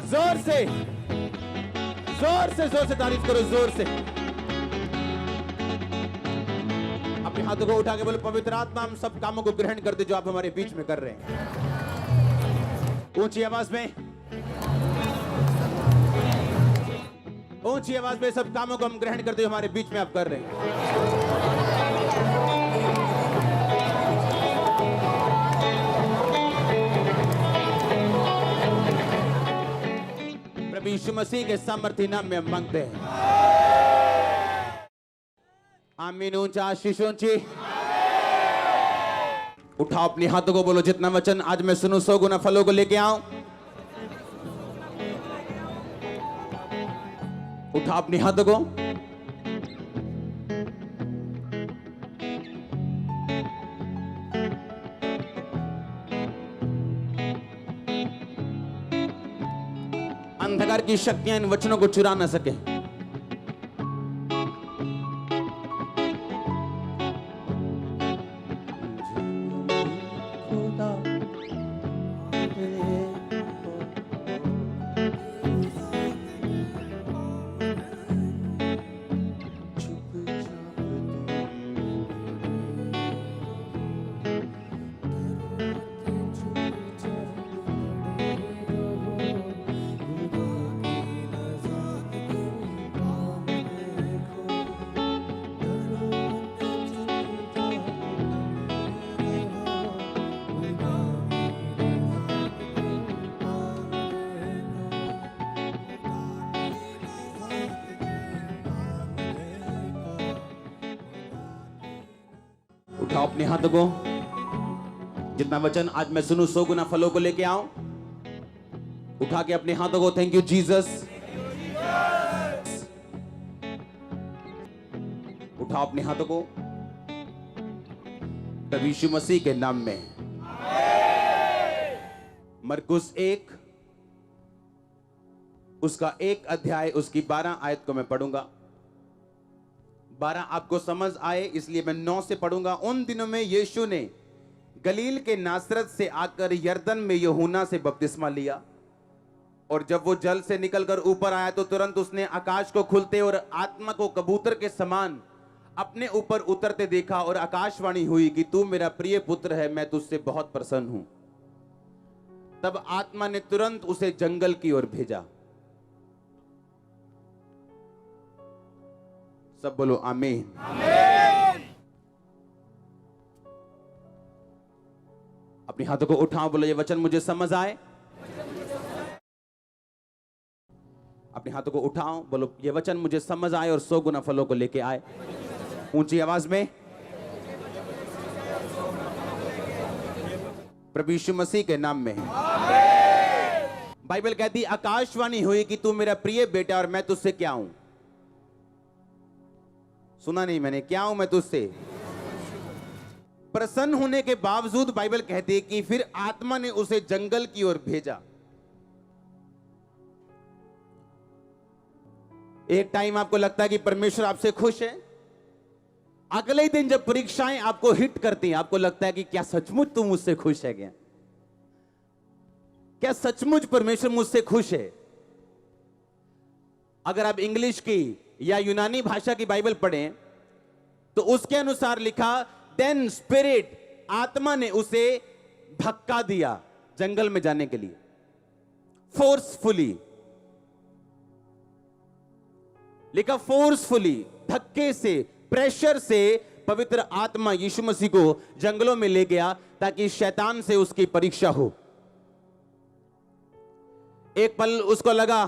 जोर से तारीफ करो, जोर से। अपने हाथों को उठा के बोलो, पवित्र आत्मा हम सब कामों को ग्रहण कर दे जो आप हमारे बीच में कर रहे हैं। ऊंची आवाज में, ऊंची आवाज में सब कामों को हम ग्रहण करते जो हमारे बीच में आप कर रहे हैं। प्रभु यीशु मसीह के सामर्थ्य नाम में हम मांगते हैं, आमीन। ऊंचा आशीष ऊंची। उठाओ अपने हाथों को, बोलो जितना वचन आज मैं सुनूं 100 गुना फलों को लेके आऊं। उठाओ अपने हाथों को। अंधकार की शक्तियां इन वचनों को चुरा ना सके। उठाओ अपने हाथों को, जितना वचन आज मैं सुनूं 100 गुना फलों को लेके आऊं। उठा के अपने हाथों को, थैंक यू जीसस। उठाओ अपने हाथों को, प्रभु यीशु मसीह के नाम में। मरकुस 1 उसका 1 अध्याय उसकी 12 आयत को मैं पढ़ूंगा। 12 आपको समझ आए इसलिए मैं 9 से पढ़ूंगा। उन दिनों में यीशु ने गलील के नासरत से आकर यरदन में यूहन्ना से बपतिस्मा लिया, और जब वो जल से निकलकर ऊपर आया तो तुरंत उसने आकाश को खुलते और आत्मा को कबूतर के समान अपने ऊपर उतरते देखा, और आकाशवाणी हुई कि तू मेरा प्रिय पुत्र है, मैं तुझसे बहुत प्रसन्न हूं। तब आत्मा ने तुरंत उसे जंगल की ओर भेजा। सब बोलो आमीन। अपने हाथों को उठाओ, बोलो ये वचन मुझे समझ आए। अपने हाथों को उठाओ, बोलो ये वचन मुझे समझ आए और 100 गुना फलों को लेके आए। ऊंची आवाज में, प्रभु यीशु मसीह के नाम में। बाइबल कहती आकाशवाणी हुई कि तू मेरा प्रिय बेटा और मैं तुझसे क्या हूं। सुना नहीं मैंने, क्या हूं मैं तुझसे? प्रसन्न होने के बावजूद बाइबल कहती है कि फिर आत्मा ने उसे जंगल की ओर भेजा। एक टाइम आपको लगता है कि परमेश्वर आपसे खुश है, अगले ही दिन जब परीक्षाएं आपको हिट करती हैं, आपको लगता है कि क्या सचमुच तू मुझसे खुश है क्या? क्या सचमुच परमेश्वर मुझसे खुश है? अगर आप इंग्लिश की या यूनानी भाषा की बाइबल पढ़ें तो उसके अनुसार लिखा, देन स्पिरिट, आत्मा ने उसे धक्का दिया जंगल में जाने के लिए, फोर्सफुली लिखा, फोर्सफुली, धक्के से, प्रेशर से पवित्र आत्मा यीशु मसीह को जंगलों में ले गया ताकि शैतान से उसकी परीक्षा हो। एक पल उसको लगा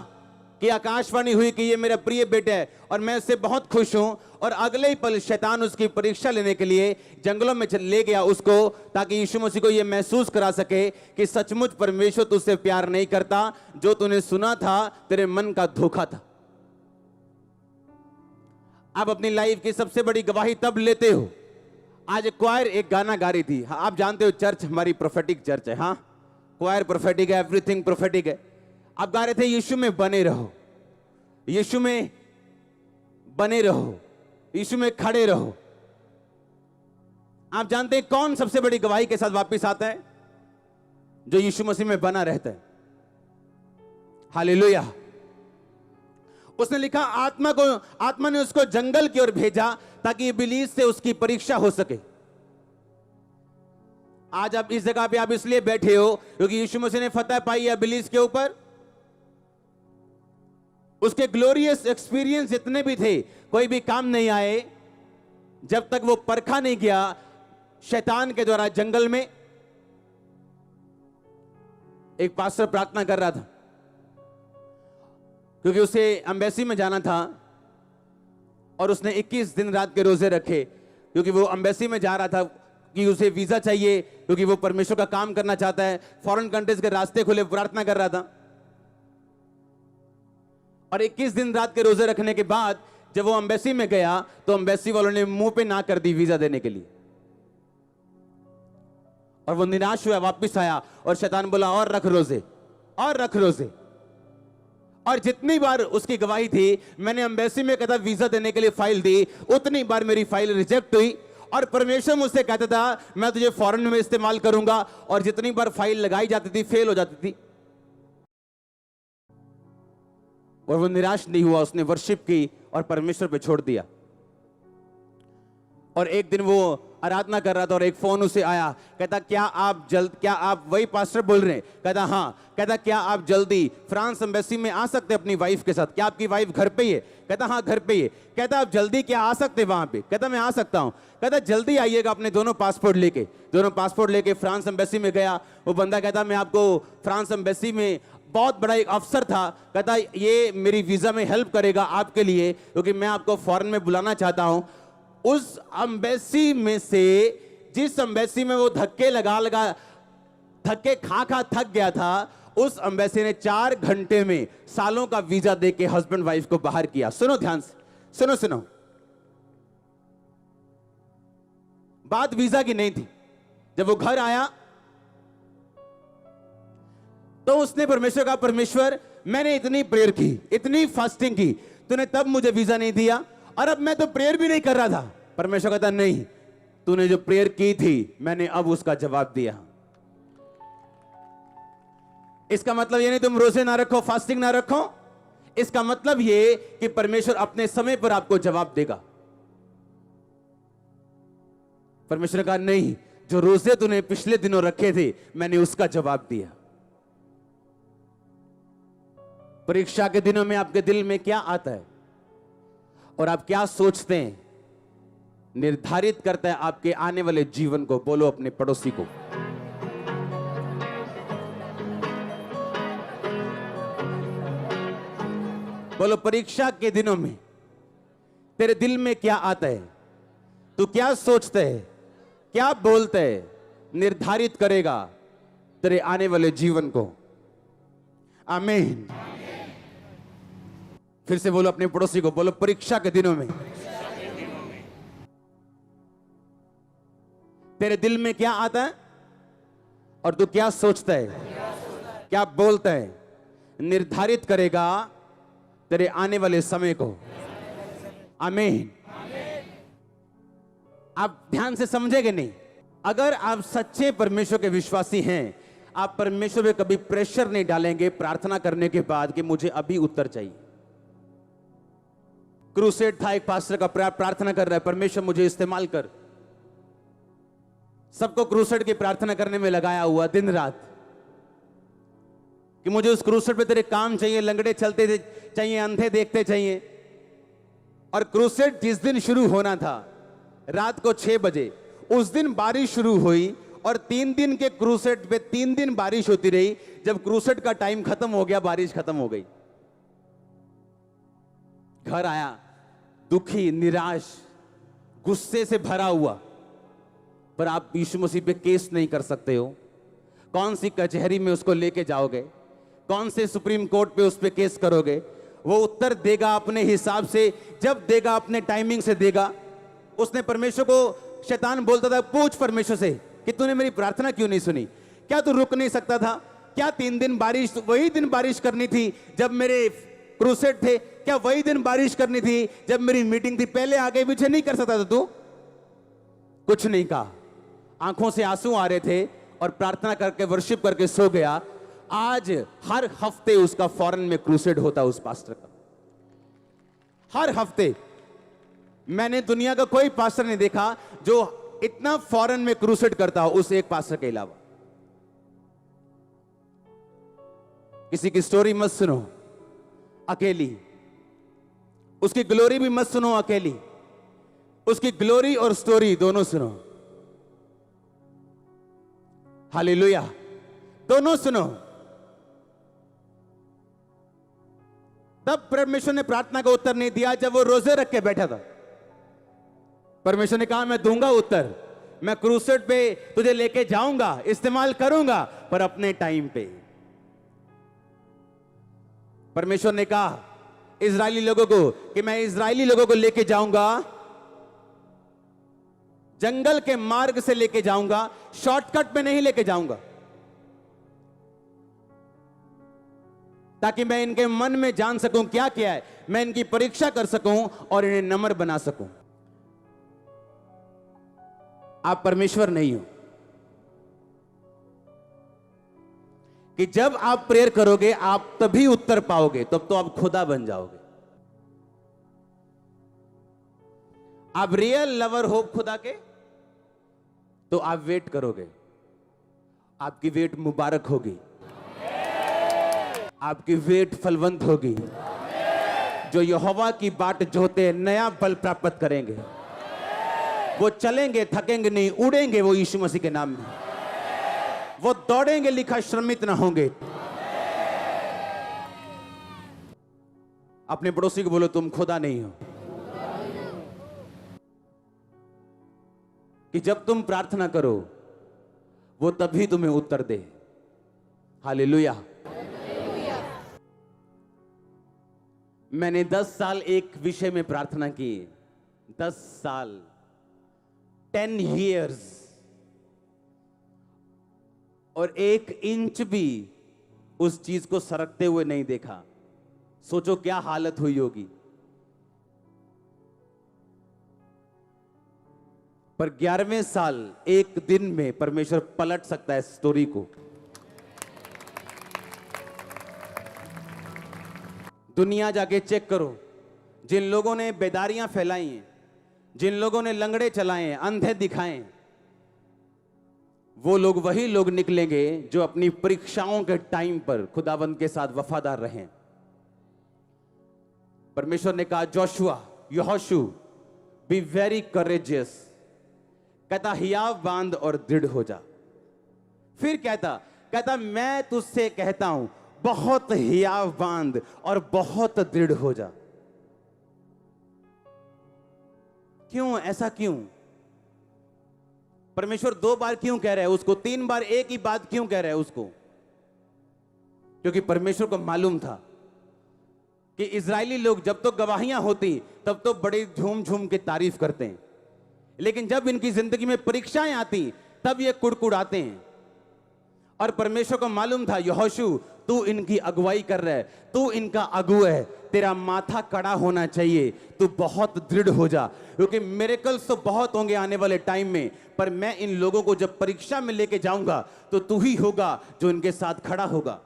कि आकाशवाणी हुई कि ये मेरा प्रिय बेटा है और मैं उससे बहुत खुश हूं, और अगले ही पल शैतान उसकी परीक्षा लेने के लिए जंगलों में ले गया उसको, ताकि यीशु मसीह को यह महसूस करा सके कि सचमुच परमेश्वर तुझसे प्यार नहीं करता, जो तूने सुना था तेरे मन का धोखा था। आप अपनी लाइफ की सबसे बड़ी गवाही तब लेते हो। आज क्वायर एक गाना गा रही थी, आप जानते हो चर्च हमारी प्रोफेटिक चर्च है, हाँ क्वायर प्रोफेटिक है, एवरीथिंग प्रोफेटिक है। आप गा रहे थे यीशु में बने रहो, यीशु में बने रहो, यीशु में खड़े रहो। आप जानते हैं कौन सबसे बड़ी गवाही के साथ वापस आता है? जो यीशु मसीह में बना रहता है। हालेलुया। उसने लिखा आत्मा ने उसको जंगल की ओर भेजा ताकि इब्लीस से उसकी परीक्षा हो सके। आज आप इस जगह पे आप इसलिए बैठे हो क्योंकि यीशु मसीह ने फतह पाई है इब्लीस के ऊपर। उसके ग्लोरियस एक्सपीरियंस जितने भी थे कोई भी काम नहीं आए जब तक वो परखा नहीं गया शैतान के द्वारा जंगल में। एक पास्टर प्रार्थना कर रहा था क्योंकि उसे एम्बेसी में जाना था और उसने 21 दिन रात के रोजे रखे क्योंकि वो एम्बेसी में जा रहा था कि उसे वीजा चाहिए क्योंकि वो परमेश्वर का काम करना चाहता है। फॉरेन कंट्रीज के रास्ते खुले, प्रार्थना कर रहा था और 21 दिन रात के रोजे रखने के बाद जब वो एम्बेसी में गया तो एम्बेसी वालों ने मुंह पे ना कर दी वीजा देने के लिए और वो निराश हुआ, वापस आया और शैतान बोला और रख रोजे और रख रोजे। और जितनी बार उसकी गवाही थी, मैंने एम्बेसी में कहता वीजा देने के लिए फाइल दी, उतनी बार मेरी फाइल रिजेक्ट हुई और परमेश्वर मुझसे कहता था मैं तुझे फॉरेन में इस्तेमाल करूंगा और जितनी बार फाइल लगाई जाती थी फेल हो जाती थी। और वो निराश नहीं हुआ, उसने वर्शिप की और परमेश्वर पे छोड़ दिया। और एक दिन वो आराधना कर रहा था और एक फोन उसे आया, कहता क्या आप वही पास्टर बोल रहे हैं? कहता हाँ। कहता क्या आप जल्दी फ्रांस एम्बेसी में आ सकते अपनी वाइफ के साथ? क्या आपकी वाइफ घर पे ही है? कहता हाँ घर पे ही है। कहता आप जल्दी क्या आ सकते वहां पे? कहता मैं आ सकता हूं। कहता जल्दी आइएगा अपने दोनों पासपोर्ट लेके फ्रांस एम्बेसी में गया। वो बंदा कहता मैं आपको फ्रांस एम्बेसी में बहुत बड़ा एक अफसर था, कहता ये मेरी वीजा में हेल्प करेगा आपके लिए क्योंकि मैं आपको फॉरेन में बुलाना चाहता हूं। उस एम्बेसी में से जिस एम्बेसी में वो धक्के खा थक गया था, उस एम्बेसी ने 4 घंटे में सालों का वीजा देके हस्बैंड वाइफ को बाहर किया। सुनो ध्यान से, सुनो। बात वीजा की नहीं थी। जब वो घर आया तो उसने परमेश्वर का, परमेश्वर मैंने इतनी प्रेयर की, इतनी फास्टिंग की, तूने तब मुझे वीजा नहीं दिया और अब मैं तो प्रेयर भी नहीं कर रहा था। परमेश्वर कहता नहीं, तूने जो प्रेयर की थी मैंने अब उसका जवाब दिया। इसका मतलब ये नहीं तुम रोजे ना रखो, फास्टिंग ना रखो, इसका मतलब ये कि परमेश्वर अपने समय पर आपको जवाब देगा। परमेश्वर कहा नहीं, जो रोजे तूने पिछले दिनों रखे थे मैंने उसका जवाब दिया। परीक्षा के दिनों में आपके दिल में क्या आता है और आप क्या सोचते हैं निर्धारित करता है आपके आने वाले जीवन को। बोलो अपने पड़ोसी को, बोलो परीक्षा के दिनों में तेरे दिल में क्या आता है, तू क्या सोचता है, क्या बोलता है, निर्धारित करेगा तेरे आने वाले जीवन को। आमीन। फिर से बोलो अपने पड़ोसी को, बोलो परीक्षा के दिनों में तेरे दिल में क्या आता है और तू क्या सोचता है, क्या बोलता है, निर्धारित करेगा तेरे आने वाले समय को। आमीन। आप ध्यान से समझेंगे नहीं। अगर आप सच्चे परमेश्वर के विश्वासी हैं, आप परमेश्वर पे कभी प्रेशर नहीं डालेंगे प्रार्थना करने के बाद कि मुझे अभी उत्तर चाहिए। क्रूसेड था, एक पास्टर का प्रार्थना कर रहा है, परमेश्वर मुझे इस्तेमाल कर। सबको क्रूसेड की प्रार्थना करने में लगाया हुआ दिन रात कि मुझे उस क्रूसेड पे तेरे काम चाहिए, लंगड़े चलते चाहिए, अंधे देखते चाहिए। और क्रूसेड जिस दिन शुरू होना था रात को 6 बजे, उस दिन बारिश शुरू हुई और 3 दिन के क्रूसेड पे 3 दिन बारिश होती रही। जब क्रूसेड का टाइम खत्म हो गया, बारिश खत्म हो गई। घर आया दुखी, निराश, गुस्से से भरा हुआ, पर आप यीशु मसीह पे केस नहीं कर सकते हो। कौन सी कचहरी में उसको लेके जाओगे, कौन से सुप्रीम कोर्ट पे उस पे केस करोगे? वो उत्तर देगा अपने हिसाब से, जब देगा अपने टाइमिंग से देगा। उसने परमेश्वर को, शैतान बोलता था पूछ परमेश्वर से कि तूने मेरी प्रार्थना क्यों नहीं सुनी? क्या तू रुक नहीं सकता था? क्या 3 दिन बारिश, वही दिन बारिश करनी थी जब मेरे क्रूसेड थे? क्या वही दिन बारिश करनी थी जब मेरी मीटिंग थी? पहले आगे पीछे नहीं कर सकता था तू? कुछ नहीं कहा, आंखों से आंसू आ रहे थे और प्रार्थना करके वर्शिप करके सो गया। आज हर हफ्ते उसका फॉरेन में क्रूसेड होता उस पास्टर का, हर हफ्ते। मैंने दुनिया का कोई पास्टर नहीं देखा जो इतना फॉरेन में क्रूसेड करता हो उस एक पास्टर के अलावा। किसी की स्टोरी मत सुनो अकेली, उसकी ग्लोरी भी मत सुनो अकेली, उसकी ग्लोरी और स्टोरी दोनों सुनो। हालेलुया, दोनों सुनो। तब परमेश्वर ने प्रार्थना का उत्तर नहीं दिया जब वो रोजे रख के बैठा था। परमेश्वर ने कहा मैं दूंगा उत्तर, मैं क्रूसेड पे तुझे लेके जाऊंगा, इस्तेमाल करूंगा, पर अपने टाइम पे। परमेश्वर ने कहा इजरायली लोगों को कि मैं इजरायली लोगों को लेके जाऊंगा, जंगल के मार्ग से लेके जाऊंगा, शॉर्टकट में नहीं लेके जाऊंगा, ताकि मैं इनके मन में जान सकूं क्या क्या है, मैं इनकी परीक्षा कर सकूं और इन्हें नम्र बना सकूं। आप परमेश्वर नहीं हो कि जब आप प्रेयर करोगे आप तभी उत्तर पाओगे, तब तो आप खुदा बन जाओगे। आप रियल लवर हो खुदा के, तो आप वेट करोगे, आपकी वेट मुबारक होगी, आपकी वेट फलवंत होगी। जो यहोवा की बाट जोते हैं नया बल प्राप्त करेंगे, वो चलेंगे थकेंगे नहीं, उड़ेंगे वो यीशु मसीह के नाम में, वो दौड़ेंगे लिखा श्रमित ना होंगे। अपने पड़ोसी को बोलो तुम खुदा नहीं हो, कि जब तुम प्रार्थना करो वो तभी तुम्हें उत्तर दे। हालेलुया। मैंने 10 साल एक विषय में प्रार्थना की, 10 साल, 10 years, और 1 इंच भी उस चीज को सरकते हुए नहीं देखा। सोचो क्या हालत हुई होगी। पर 11वें साल एक दिन में परमेश्वर पलट सकता है स्टोरी को। दुनिया जाके चेक करो, जिन लोगों ने बेदारियां फैलाई हैं, जिन लोगों ने लंगड़े चलाए हैं, अंधे दिखाए, वो लोग वही लोग निकलेंगे जो अपनी परीक्षाओं के टाइम पर खुदावंद के साथ वफादार रहें। परमेश्वर ने कहा जोशुआ, यहोशू, बी वेरी करेजियस। कहता हियाव बांध और दृढ़ हो जा। फिर कहता मैं तुझसे कहता हूं बहुत हियाव बांध और बहुत दृढ़ हो जा। क्यों, ऐसा क्यों? परमेश्वर 2 बार क्यों कह रहा है उसको, 3 बार एक ही बात क्यों कह रहा है उसको? क्योंकि परमेश्वर को मालूम था कि इजरायली लोग जब तो गवाहियां होती तब तो बड़ी झूम झूम के तारीफ करते हैं, लेकिन जब इनकी जिंदगी में परीक्षाएं आती तब ये कुड़कुड़ाते हैं। और परमेश्वर को मालूम था यहोशू तू इनकी अगुवाई कर रहा है, तू इनका अगुआ है, तेरा माथा कड़ा होना चाहिए, तू बहुत दृढ़ हो जा, क्योंकि मिरेकल्स तो बहुत होंगे आने वाले टाइम में, पर मैं इन लोगों को जब परीक्षा में लेके जाऊंगा तो तू ही होगा जो इनके साथ खड़ा होगा।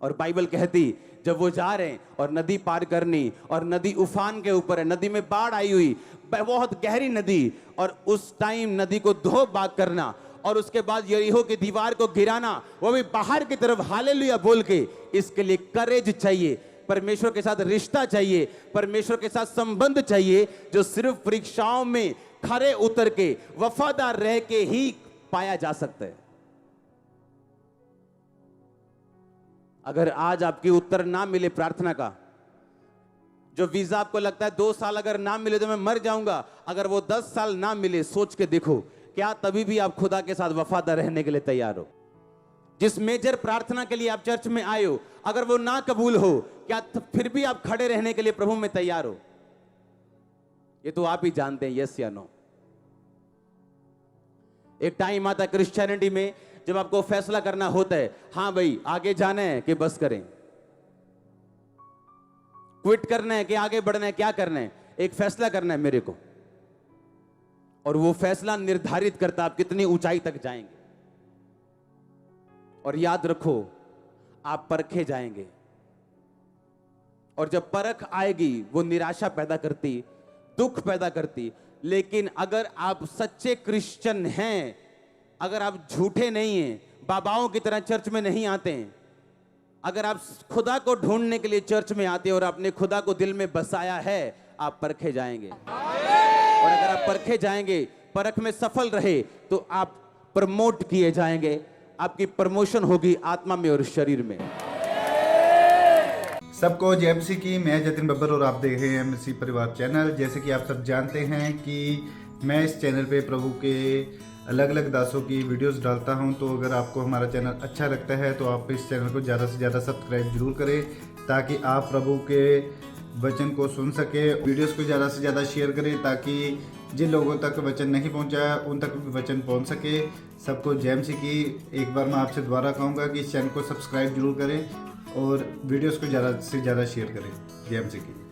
और बाइबल कहती जब वो जा रहे हैं और नदी पार करनी, और नदी उफान के ऊपर है, नदी में बाढ़ आई हुई, बहुत गहरी नदी, और उस टाइम नदी को धो बाग करना, और उसके बाद यरीहो की दीवार को गिराना, वो भी बाहर की तरफ हालेलुया बोल के। इसके लिए करेज चाहिए, परमेश्वर के साथ रिश्ता चाहिए, परमेश्वर के साथ संबंध चाहिए, जो सिर्फ परीक्षाओं में खरे उतर के वफादार रह के ही पाया जा सकता है। अगर आज आपकी उत्तर ना मिले प्रार्थना का, जो वीजा आपको लगता है 2 साल अगर ना मिले तो मैं मर जाऊंगा, अगर वो 10 साल ना मिले, सोच के देखो क्या तभी भी आप खुदा के साथ वफादार रहने के लिए तैयार हो? जिस मेजर प्रार्थना के लिए आप चर्च में आए हो, अगर वो ना कबूल हो, क्या फिर भी आप खड़े रहने के लिए प्रभु में तैयार हो? ये तो आप ही जानते हैं, यस या नो। एक टाइम आता है क्रिश्चियनिटी में जब आपको फैसला करना होता है, हां भाई आगे जाना है कि बस करें, क्विट करना है कि आगे बढ़ना है, क्या करना है? एक फैसला करना है मेरे को, और वो फैसला निर्धारित करता आप कितनी ऊंचाई तक जाएंगे। और याद रखो आप परखे जाएंगे। और जब परख आएगी वो निराशा पैदा करती, दुख पैदा करती। लेकिन अगर आप सच्चे क्रिश्चियन हैं, अगर आप झूठे नहीं हैं, बाबाओं की तरह चर्च में नहीं आते हैं, अगर आप खुदा को ढूंढने के लिए चर्च में आते हैं और आपने खुदा को दिल में बसाया है, आप परखे जाएंगे। और अगर आप परखे जाएंगे, परख में सफल रहे, तो आप प्रमोट किए जाएंगे। आपकी प्रमोशन होगी आत्मा में और शरीर में। सबको जय मसीह की। मैं जतिन बब्बर और आप देख रहे हैं मसीह परिवार चैनल। जैसे कि आप सब जानते हैं कि मैं इस चैनल पे प्रभु के अलग अलग दासों की वीडियोस डालता हूं, तो अगर आपको हमारा चैनल अच्छा लगता है तो आप इस चैनल को ज़्यादा से ज़्यादा सब्सक्राइब जरूर करें, ताकि आप प्रभु के वचन को सुन सके। वीडियोस को ज़्यादा से ज़्यादा शेयर करें, ताकि जिन लोगों तक वचन नहीं पहुंचा उन तक भी वचन पहुंच सके। सबको जय मसीह की। एक बार मैं आपसे दोबारा कहूँगा कि इस चैनल को सब्सक्राइब जरूर करें और वीडियोस को ज़्यादा से ज़्यादा शेयर करें। जय मसीह की।